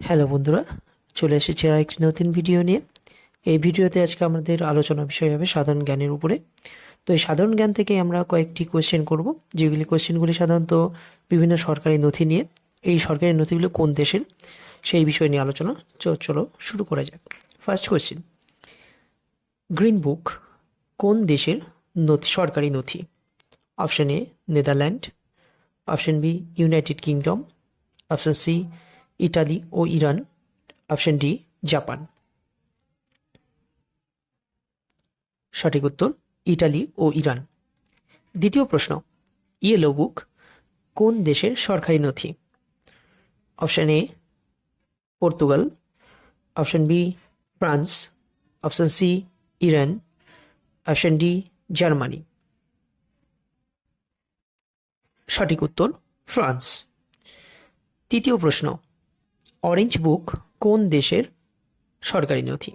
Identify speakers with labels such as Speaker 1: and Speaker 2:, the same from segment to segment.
Speaker 1: Hello বন্ধুরা, চলে এসেছি আর একটি নতুন ভিডিও নিয়ে। এই ভিডিওতে আজকে আমাদের আলোচনা বিষয় হবে সাধারণ জ্ঞানের উপরে। তো এই সাধারণ জ্ঞান থেকে আমরা কয়েকটি কোয়েশ্চেন করব, যেগুলি কোয়েশ্চেনগুলি সাধারণত বিভিন্ন সরকারি নথি নিয়ে। এই সরকারি নথিগুলো কোন দেশের, সেই বিষয় নিয়ে আলোচনা। চলো শুরু করা যাক। ফার্স্ট কোয়েশ্চেন, গ্রিন বুক কোন দেশের নথি, সরকারি নথি? Option A Netherland, option B United Kingdom, option C Italy ও ইরান, অপশন ডি জাপান। সঠিক উত্তর ইটালি ও ইরান। দ্বিতীয় প্রশ্ন, ইয়েলো বুক কোন দেশের সরকারি নথি? Option A Portugal, option B France, option C Iran, option D Germany. সঠিক উত্তর ফ্রান্স। তৃতীয় প্রশ্ন, অরেঞ্জ বুক কোন দেশের সরকারি নথি?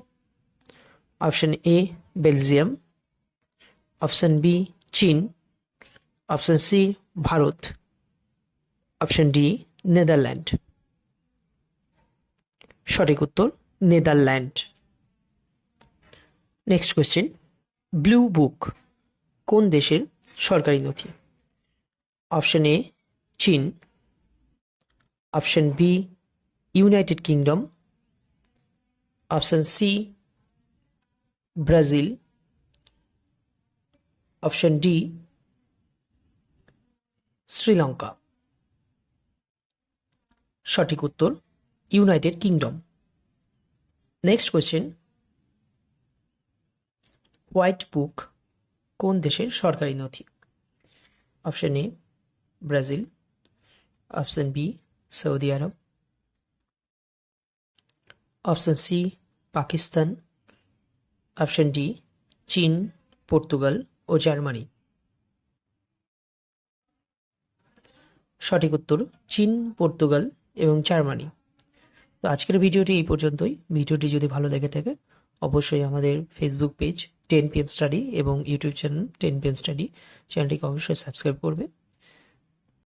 Speaker 1: Option A Belgium, option B চীন, option C Bharat, option D Netherland. সঠিক উত্তর Netherland. Next question, blue book কোন দেশের সরকারি নথি? অপশন এ চীন, option B United Kingdom, option C Brazil, option D Sri. সঠিক উত্তর United Kingdom. Next question, white book কোন দেশের সরকারি নথি? Option A Brazil, option B সৌদি আরব, option C Pakistan, option D চীন, পর্তুগাল ও জার্মানি। সঠিক উত্তর চীন, পর্তুগাল এবং জার্মানি। তো আজকের ভিডিওটি এই পর্যন্তই। ভিডিওটি যদি ভালো লেগে থাকে অবশ্যই আমাদের ফেসবুক পেজ 10 PM স্টাডি এবং ইউটিউব চ্যানেল 10 PM স্টাডি চ্যানেলটিকে অবশ্যই সাবস্ক্রাইব করবে।